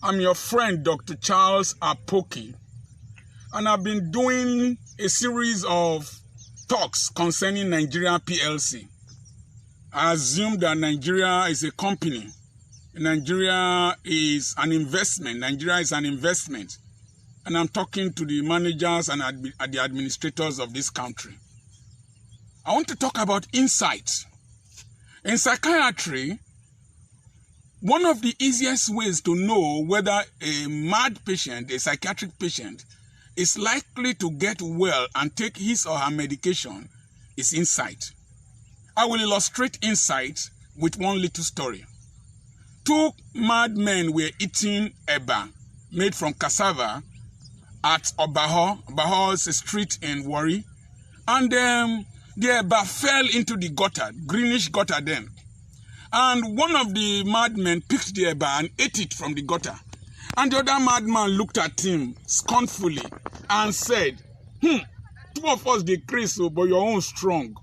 I'm your friend, Dr. Charles Apoki, and I've been doing a series of talks concerning Nigeria PLC. I assume that Nigeria is a company. Nigeria is an investment. Nigeria is an investment. And I'm talking to the managers and the administrators of this country. I want to talk about insight. In psychiatry, one of the easiest ways to know whether a mad patient, a psychiatric patient, is likely to get well and take his or her medication is insight. I will illustrate insight with one little story. Two madmen were eating eba made from cassava at Obaho. Obaho is a street in Warri. And the eba fell into the gutter, greenish gutter then. And one of the madmen picked the eba and ate it from the gutter. And the other madman looked at him scornfully and said, two of us dey crazy, but your own strong.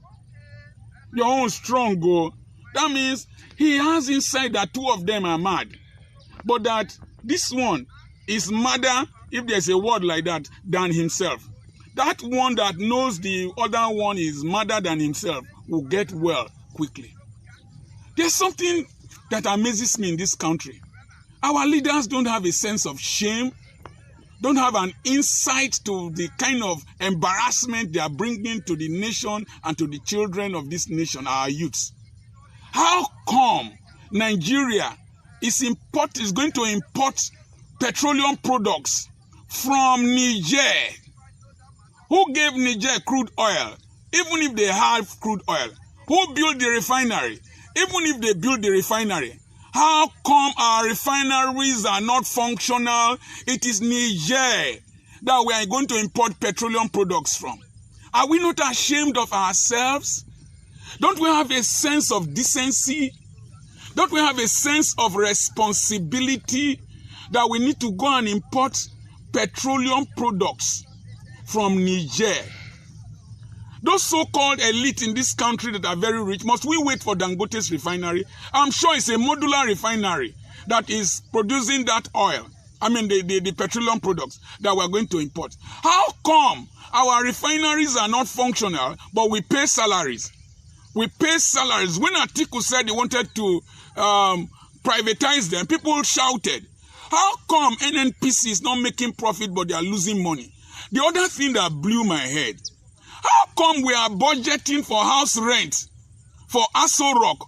Your own strong, oh. That means he has inside that two of them are mad. But that this one is madder, if there's a word like that, than himself. That one that knows the other one is madder than himself will get well quickly. There's something that amazes me in this country. Our leaders don't have a sense of shame, don't have an insight to the kind of embarrassment they are bringing to the nation and to the children of this nation, our youths. How come Nigeria is going to import petroleum products from Niger? Who gave Niger crude oil, even if they have crude oil? Who built the refinery? Even if they build the refinery, how come our refineries are not functional? It is Niger that we are going to import petroleum products from. Are we not ashamed of ourselves? Don't we have a sense of decency? Don't we have a sense of responsibility that we need to go and import petroleum products from Niger? Those so-called elite in this country that are very rich, must we wait for Dangote's refinery? I'm sure it's a modular refinery that is producing that oil. I mean, the petroleum products that we're going to import. How come our refineries are not functional, but we pay salaries? We pay salaries. When Atiku said he wanted to privatize them, people shouted. How come NNPC is not making profit, but they are losing money? The other thing that blew my head, how come we are budgeting for house rent for Aso Rock?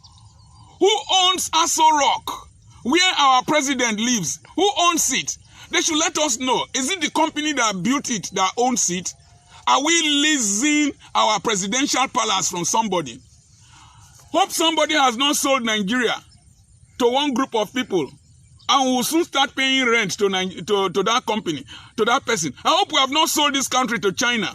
Who owns Aso Rock? Where our president lives? Who owns it? They should let us know. Is it the company that built it that owns it? Are we leasing our presidential palace from somebody? Hope somebody has not sold Nigeria to one group of people and will soon start paying rent to that company, to that person. I hope we have not sold this country to China.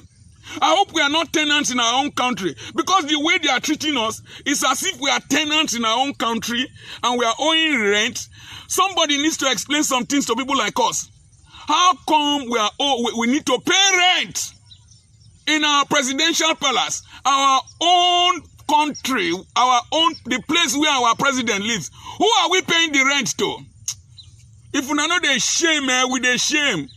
I hope we are not tenants in our own country, because the way they are treating us is as if we are tenants in our own country and we are owing rent. Somebody needs to explain some things to people like us. How come we need to pay rent in our presidential palace, our own country, the place where our president lives? Who are we paying the rent to? If we know they shame, we they shame.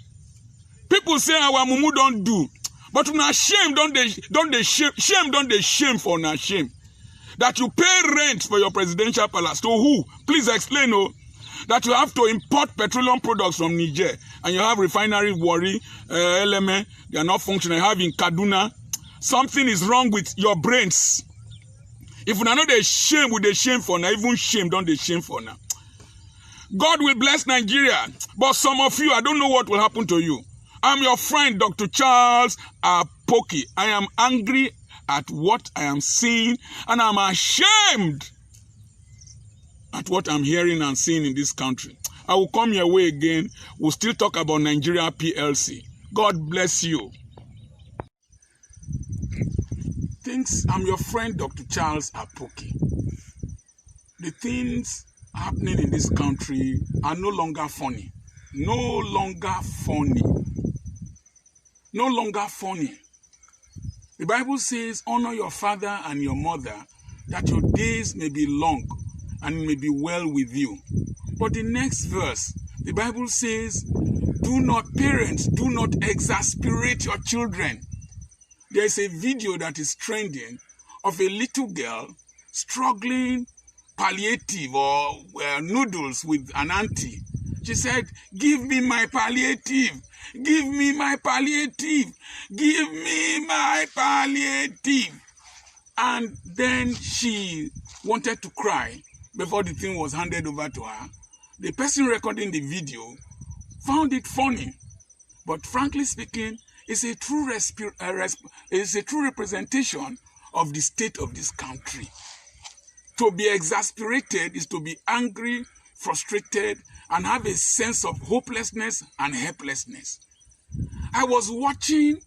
People say our mumu don't do. But una shame, don't they shame for una shame. That you pay rent for your presidential palace. To who? Please explain, that you have to import petroleum products from Niger. And you have refinery Warri, LMA, they are not functional. You have in Kaduna. Something is wrong with your brains. If una know they shame, with the shame for now, even shame, don't they shame for now. God will bless Nigeria. But some of you, I don't know what will happen to you. I'm your friend, Dr. Charles Apoki. I am angry at what I am seeing, and I'm ashamed at what I'm hearing and seeing in this country. I will come your way again. We'll still talk about Nigeria PLC. God bless you. I'm your friend, Dr. Charles Apoki. The things happening in this country are no longer funny. No longer funny. No longer funny. The Bible says, honor your father and your mother, that your days may be long and may be well with you. But the next verse, The Bible says, parents, do not exasperate your children. There's a video that is trending of a little girl struggling palliative or noodles with an auntie. She said, give me my palliative. Give me my palliative. Give me my palliative. And then she wanted to cry before the thing was handed over to her. The person recording the video found it funny. But frankly speaking, it's a true representation of the state of this country. To be exasperated is to be angry, frustrated, and have a sense of hopelessness and helplessness. I was watching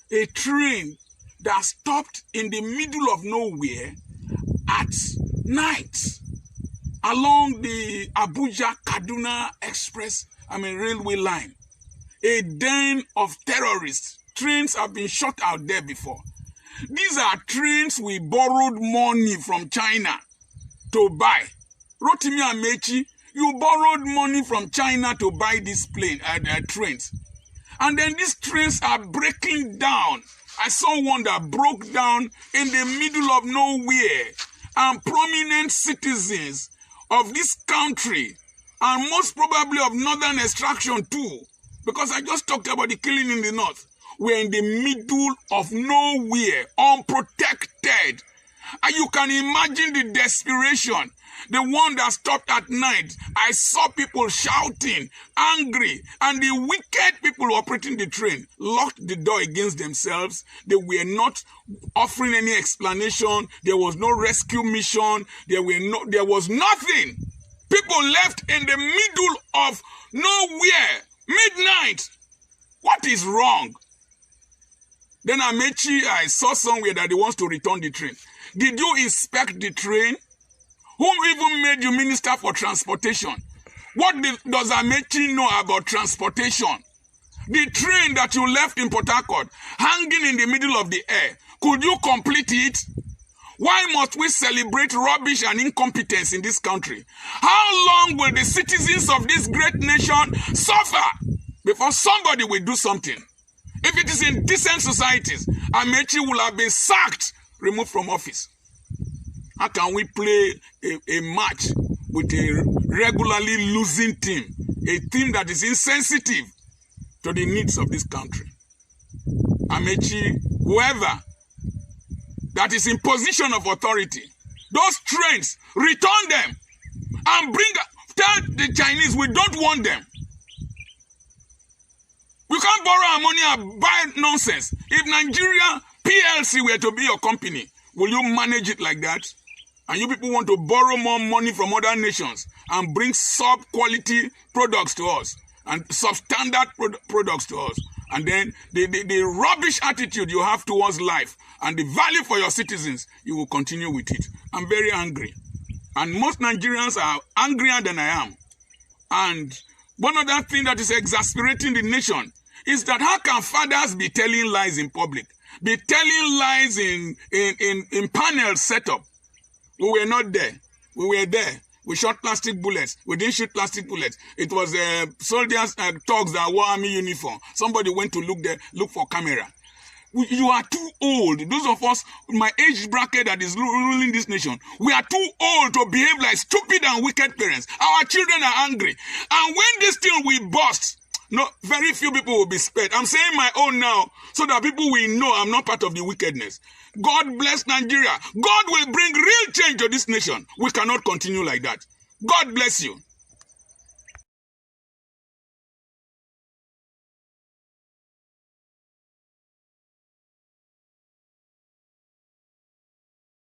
a train that stopped in the middle of nowhere at night along the Abuja-Kaduna railway line. A den of terrorists. Trains have been shot out there before. These are trains we borrowed money from China to buy. Rotimi Amechi, you borrowed money from China to buy these trains. And then these trains are breaking down. I saw one that broke down in the middle of nowhere. And prominent citizens of this country, and most probably of northern extraction too, because I just talked about the killing in the north, we're in the middle of nowhere, unprotected. And you can imagine the desperation. The one that stopped at night, I saw people shouting, angry, and the wicked people operating the train locked the door against themselves. They were not offering any explanation. There was no rescue mission. There was nothing. People left in the middle of nowhere, midnight. What is wrong? Then Amechi, I saw somewhere that he wants to return the train. Did you inspect the train? Who even made you minister for transportation? What does Amechi know about transportation? The train that you left in Port Harcourt, hanging in the middle of the air, could you complete it? Why must we celebrate rubbish and incompetence in this country? How long will the citizens of this great nation suffer before somebody will do something? If it is in decent societies, Amechi will have been sacked, removed from office. How can we play a match with a regularly losing team, a team that is insensitive to the needs of this country? Amechi, whoever that is in position of authority, those trains, return them and tell the Chinese we don't want them. We can't borrow our money and buy nonsense. If Nigeria PLC were to be your company, will you manage it like that? And you people want to borrow more money from other nations and bring sub-quality products to us and substandard products to us. And then the rubbish attitude you have towards life and the value for your citizens, you will continue with it. I'm very angry. And most Nigerians are angrier than I am. And one other thing that is exasperating the nation is that how can fathers be telling lies in public? Be telling lies in panel setup? We were not there. We were there. We shot plastic bullets. We didn't shoot plastic bullets. It was soldiers, thugs that wore army uniform. Somebody went to look for camera. You are too old. Those of us, my age bracket that is ruling this nation, we are too old to behave like stupid and wicked parents. Our children are angry. And when this thing will burst, no, very few people will be spared. I'm saying my own now so that people will know I'm not part of the wickedness. God bless Nigeria. God will bring real change to this nation. We cannot continue like that. God bless you.